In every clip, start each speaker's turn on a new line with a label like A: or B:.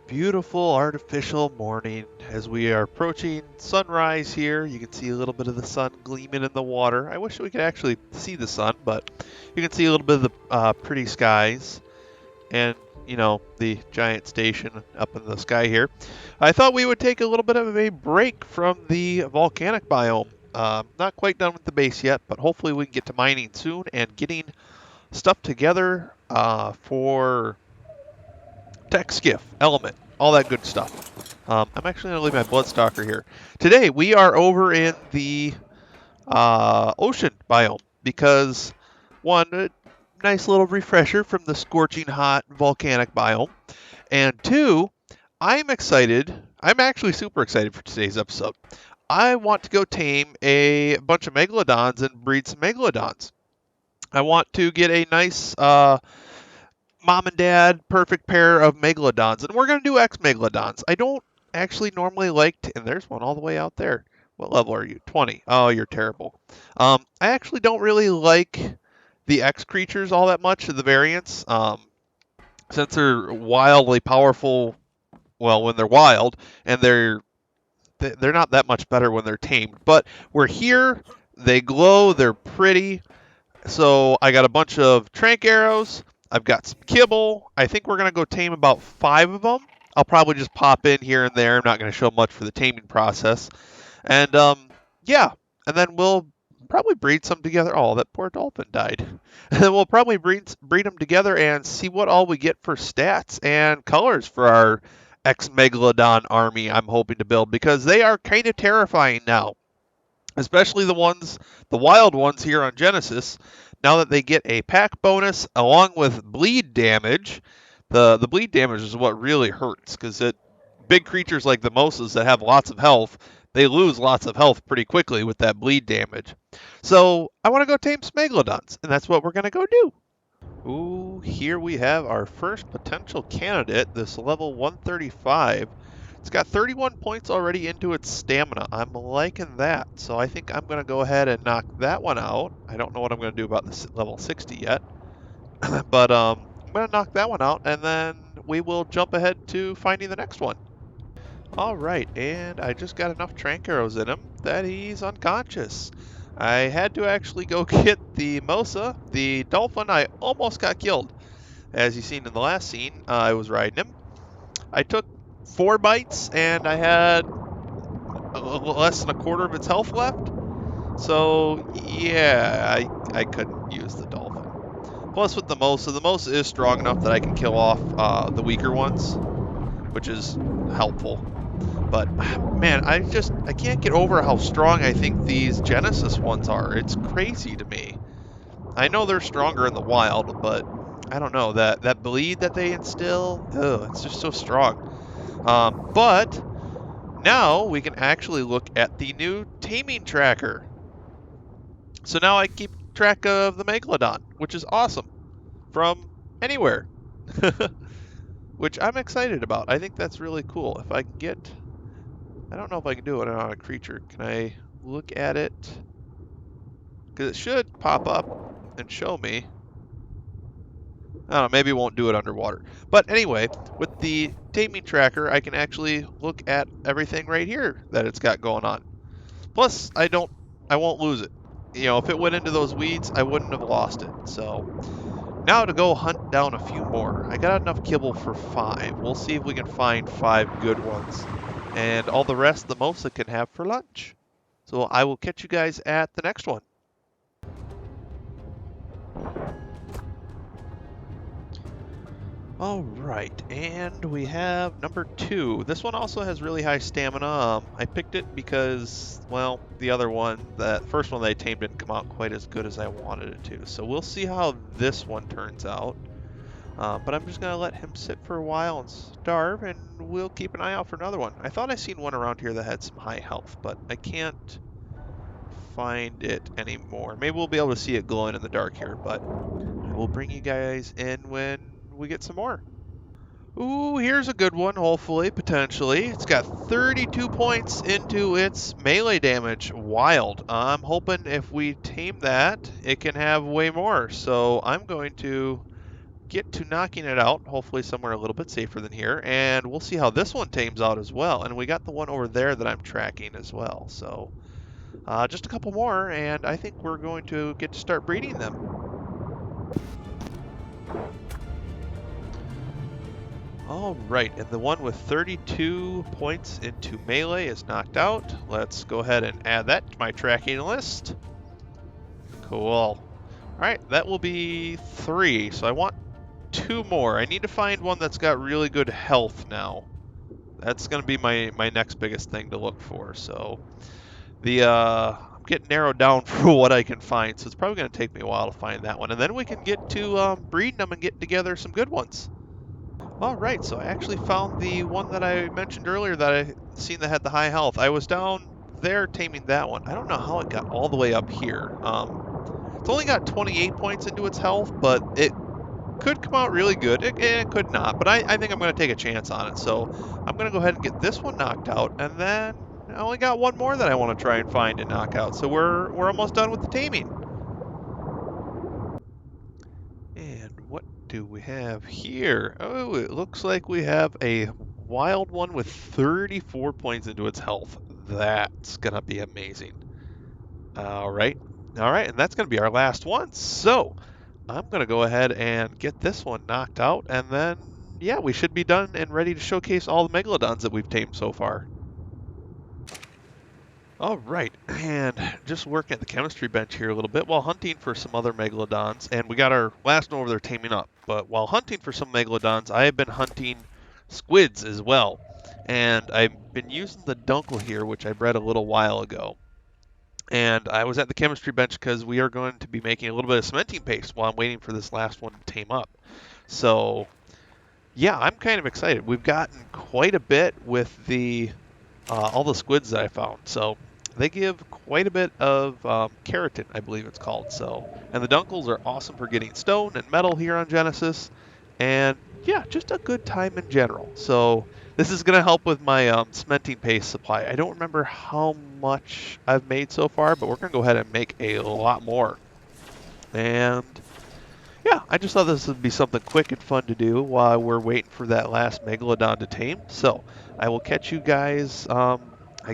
A: Beautiful artificial morning as we are approaching sunrise here. You can see a little bit of the sun gleaming in the water. I wish we could actually see the sun, but you can see a little bit of the pretty skies and, the giant station up in the sky here. I thought we would take a little bit of a break from the volcanic biome. Not quite done with the base yet, but hopefully we can get to mining soon and getting stuff together for tech skiff, element, all that good stuff. I'm actually going to leave my Bloodstalker here. Today, we are over in the ocean biome because, one, a nice little refresher from the scorching hot volcanic biome, and two, I'm excited. I'm actually super excited for today's episode. I want to go tame a bunch of Megalodons and breed some Megalodons. I want to get a nice mom and dad perfect pair of Megalodons, and we're going to do X-Megalodons. I don't actually normally like to, and there's one all the way out there. What level are you? 20. Oh, you're terrible. I actually don't really like the X creatures all that much of the variants, since they're wildly powerful. Well, when they're wild, and they're not that much better when they're tamed. But we're here. They glow. They're pretty. So I got a bunch of trank arrows. I've got some kibble. I think we're going to go tame about 5 of them. I'll probably just pop in here and there. I'm not going to show much for the taming process. And yeah, and then we'll probably breed some together. Oh, that poor dolphin died. And then we'll probably breed them together and see what all we get for stats and colors for our X-Megalodon army I'm hoping to build, because they are kind of terrifying now, especially the wild ones here on Genesis. Now that they get a pack bonus along with bleed damage, the bleed damage is what really hurts, because big creatures like the Mosas that have lots of health, they lose lots of health pretty quickly with that bleed damage. So I want to go tame Smegalodons, and that's what we're going to go do. Ooh, here we have our first potential candidate, this level 135. It's got 31 points already into its stamina. I'm liking that, so I think I'm going to go ahead and knock that one out. I don't know what I'm going to do about this level 60 yet, but I'm going to knock that one out, and then we will jump ahead to finding the next one. All right, and I just got enough trank arrows in him that he's unconscious. I had to actually go get the Mosa, the dolphin. I almost got killed. As you seen in the last scene, I was riding him. I took 4 bites and I had less than a quarter of its health left. So yeah, I couldn't use the dolphin. Plus with the Mosa is strong enough that I can kill off the weaker ones, which is helpful. But man, I can't get over how strong I think these Genesis ones are. It's crazy to me. I know they're stronger in the wild, but I don't know, that bleed that they instill, it's just so strong. But now we can actually look at the new taming tracker. So now I keep track of the Megalodon, which is awesome, from anywhere. Which I'm excited about. I think that's really cool. If I can get, I don't know if I can do it on a creature. Can I look at it? Because it should pop up and show me. I don't know, maybe it won't do it underwater. But anyway, with the taming tracker, I can actually look at everything right here that it's got going on. Plus, I won't lose it. If it went into those weeds, I wouldn't have lost it. So now to go hunt down a few more. I got enough kibble for 5. We'll see if we can find 5 good ones. And all the rest the Mosa can have for lunch. So I will catch you guys at the next one. All right, and we have number 2. This one also has really high stamina. I picked it because, well, the other one, that first one that I tamed, didn't come out quite as good as I wanted it to. So we'll see how this one turns out. But I'm just going to let him sit for a while and starve, and we'll keep an eye out for another one. I thought I seen one around here that had some high health, but I can't find it anymore. Maybe we'll be able to see it glowing in the dark here, but I will bring you guys in when we get some more. Ooh, here's a good one, hopefully, potentially. It's got 32 points into its melee damage. Wild. I'm hoping if we tame that, it can have way more. So I'm going to get to knocking it out, hopefully somewhere a little bit safer than here, and we'll see how this one tames out as well. And we got the one over there that I'm tracking as well. So just a couple more, and I think we're going to get to start breeding them. All right, and the one with 32 points into melee is knocked out. Let's go ahead and add that to my tracking list. Cool. All right, that will be 3. So I want 2 more. I need to find one that's got really good health now. That's going to be my next biggest thing to look for. So I'm getting narrowed down for what I can find. So it's probably going to take me a while to find that one. And then we can get to breeding them and getting together some good ones. All right, so I actually found the one that I mentioned earlier that I seen that had the high health. I was down there taming that one. I don't know how it got all the way up here. It's only got 28 points into its health, but it could come out really good. It could not, but I think I'm going to take a chance on it. So I'm going to go ahead and get this one knocked out, and then I only got one more that I want to try and find and knock out. So we're almost done with the taming. And what do we have here? Oh, it looks like we have a wild one with 34 points into its health. That's going to be amazing. All right, and that's going to be our last one. So I'm going to go ahead and get this one knocked out, and then, yeah, we should be done and ready to showcase all the Megalodons that we've tamed so far. All right, and just working at the chemistry bench here a little bit while hunting for some other Megalodons, and we got our last one over there taming up. But while hunting for some Megalodons, I have been hunting squids as well, and I've been using the Dunkel here, which I bred a little while ago. And I was at the chemistry bench because we are going to be making a little bit of cementing paste while I'm waiting for this last one to tame up. So, yeah, I'm kind of excited. We've gotten quite a bit with the all the squids that I found. So they give quite a bit of keratin, I believe it's called. So, and the Dunkels are awesome for getting stone and metal here on Genesis. And yeah, just a good time in general. So this is going to help with my cementing paste supply. I don't remember how much I've made so far, but we're going to go ahead and make a lot more. And yeah, I just thought this would be something quick and fun to do while we're waiting for that last Megalodon to tame. So I will catch you guys, I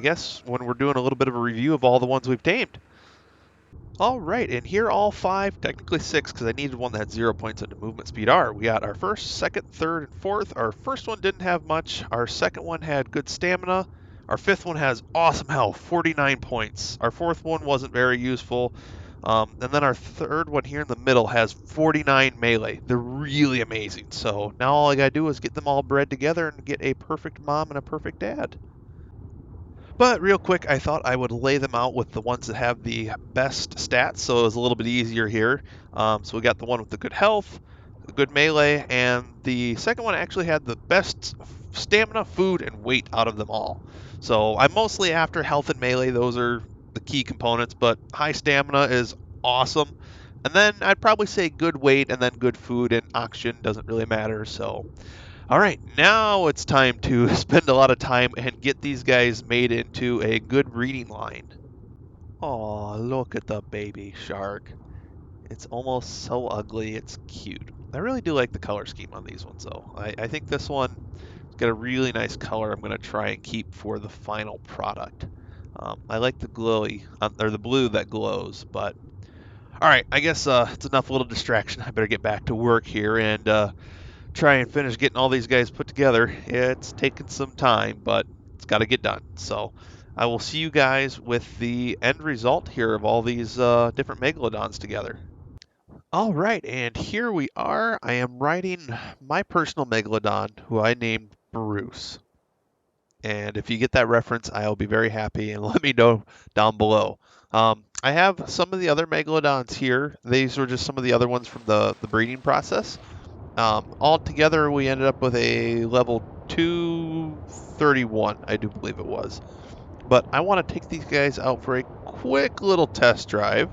A: guess, when we're doing a little bit of a review of all the ones we've tamed. All right, and here all 5, technically 6, because I needed one that had 0 points into movement speed are. We got our first, second, third, and fourth. Our first one didn't have much. Our second one had good stamina. Our fifth one has awesome health, 49 points. Our fourth one wasn't very useful. And then our third one here in the middle has 49 melee. They're really amazing. So now all I gotta do is get them all bred together and get a perfect mom and a perfect dad. But real quick, I thought I would lay them out with the ones that have the best stats, so it was a little bit easier here. So we got the one with the good health, the good melee, and the second one actually had the best stamina, food, and weight out of them all. So I'm mostly after health and melee. Those are the key components, but high stamina is awesome. And then I'd probably say good weight and then good food, and oxygen doesn't really matter. So all right, now it's time to spend a lot of time and get these guys made into a good breeding line. Oh, look at the baby shark. It's almost so ugly, it's cute. I really do like the color scheme on these ones, though. I think this one has got a really nice color I'm going to try and keep for the final product. I like the glowy, or the blue that glows, but... Alright, I guess it's enough little distraction. I better get back to work here and try and finish getting all these guys put together. It's taken some time, but it's got to get done. So I will see you guys with the end result here of all these different Megalodons together. All right, and here we are. I am riding my personal Megalodon, who I named Bruce. And if you get that reference, I'll be very happy, and let me know down below. I have some of the other Megalodons here. These were just some of the other ones from the breeding process. All together, we ended up with a level 231, I do believe it was. But I want to take these guys out for a quick little test drive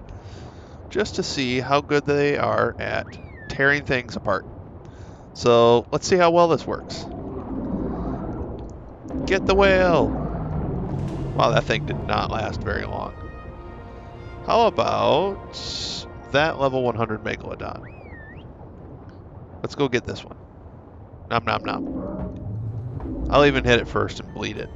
A: just to see how good they are at tearing things apart. So let's see how well this works. Get the whale! Wow, that thing did not last very long. How about that level 100 Megalodon? Let's go get this one. Nom nom nom. I'll even hit it first and bleed it.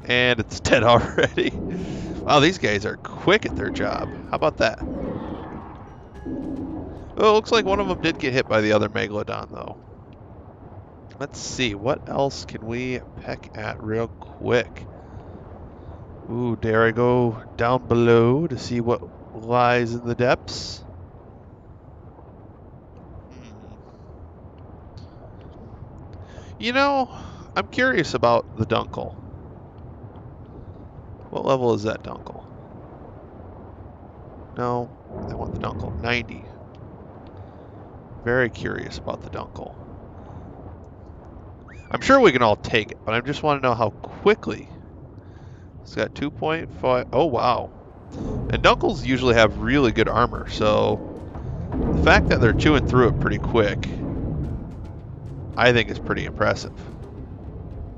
A: And it's dead already. Wow, these guys are quick at their job. How about that? Oh, it looks like one of them did get hit by the other Megalodon, though. Let's see, what else can we peck at real quick? Ooh, dare I go down below to see what lies in the depths? You know, I'm curious about the Dunkel. What level is that Dunkel? No, I want the Dunkel. 90. Very curious about the Dunkel. I'm sure we can all take it, but I just want to know how quickly. It's got 2.5. Oh, wow. And Dunkels usually have really good armor, so the fact that they're chewing through it pretty quick, I think is pretty impressive.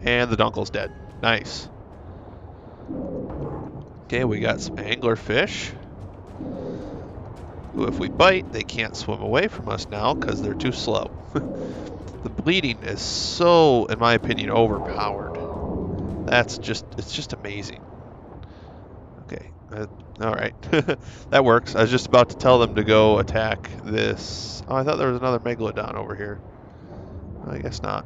A: And the Dunkel's dead. Nice. Okay, we got some anglerfish, who if we bite, they can't swim away from us now because they're too slow. The bleeding is so, in my opinion, overpowered. It's just amazing. Okay, all right, that works. I was just about to tell them to go attack this. Oh, I thought there was another Megalodon over here. I guess not.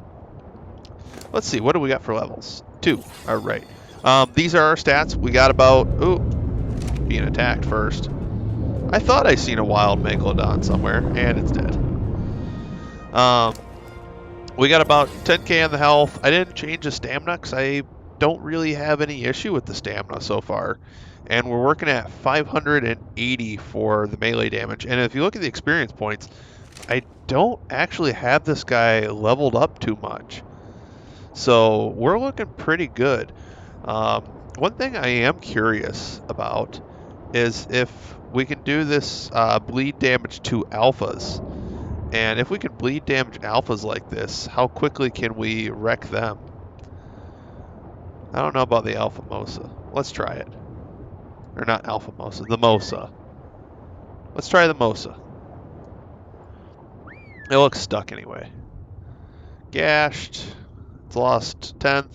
A: Let's see, what do we got for levels? 2, all right. These are our stats. We got about, ooh, being attacked first. I thought I seen a wild Megalodon somewhere, and it's dead. We got about 10k on the health. I didn't change the stamina because I don't really have any issue with the stamina so far. And we're working at 580 for the melee damage. And if you look at the experience points, I don't actually have this guy leveled up too much. So we're looking pretty good. One thing I am curious about is if we can do this bleed damage to alphas. And if we can bleed damage alphas like this, how quickly can we wreck them? I don't know about the Alpha Mosa. Let's try it. Or not Alpha Mosa, the Mosa. Let's try the Mosa. It looks stuck anyway. Gashed. It's lost 10th.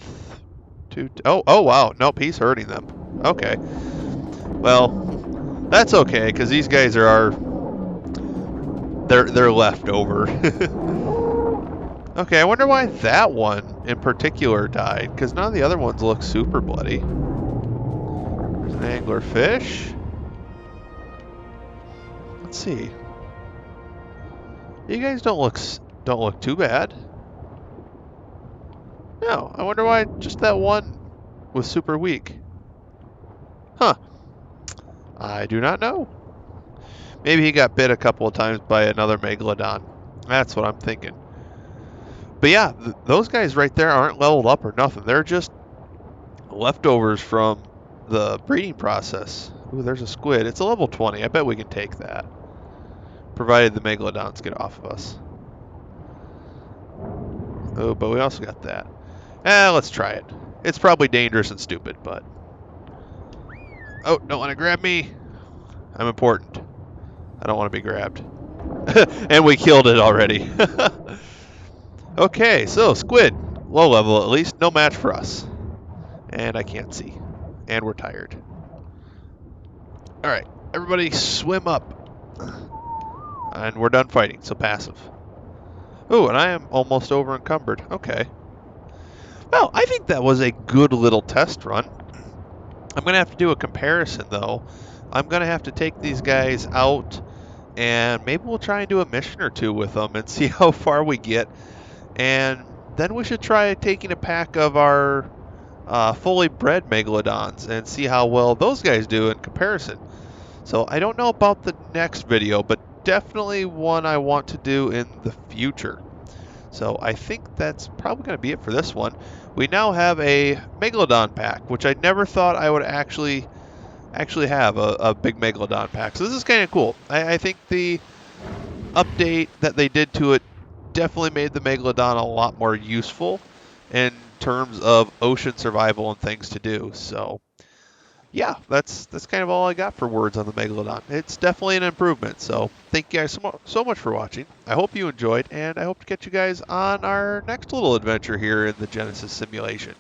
A: Oh wow. Nope, he's hurting them. Okay. Well, that's okay, because these guys are they're left over. Okay, I wonder why that one in particular died, because none of the other ones look super bloody. There's an anglerfish. Let's see. You guys don't look too bad. No, I wonder why just that one was super weak. Huh. I do not know. Maybe he got bit a couple of times by another Megalodon. That's what I'm thinking. But yeah, those guys right there aren't leveled up or nothing. They're just leftovers from the breeding process. Ooh, there's a squid. It's a level 20. I bet we can take that. Provided the Megalodons get off of us. Oh, but we also got that. Let's try it. It's probably dangerous and stupid, but... Oh, don't want to grab me. I'm important. I don't want to be grabbed. And we killed it already. Okay, so squid. Low level at least. No match for us. And I can't see. And we're tired. Alright, everybody swim up. And we're done fighting, so passive. Ooh, and I am almost over encumbered. Okay. Well, I think that was a good little test run. I'm going to have to do a comparison, though. I'm going to have to take these guys out, and maybe we'll try and do a mission or two with them and see how far we get. And then we should try taking a pack of our fully bred Megalodons and see how well those guys do in comparison. So I don't know about the next video, but definitely one I want to do in the future. So I think that's probably going to be it for this one. We now have a Megalodon pack, which I never thought I would actually have a big Megalodon pack. So this is kind of cool. I think the update that they did to it definitely made the Megalodon a lot more useful in terms of ocean survival and things to do. So yeah, that's kind of all I got for words on the Megalodon. It's definitely an improvement. So thank you guys so much for watching. I hope you enjoyed, and I hope to catch you guys on our next little adventure here in the Genesis simulation.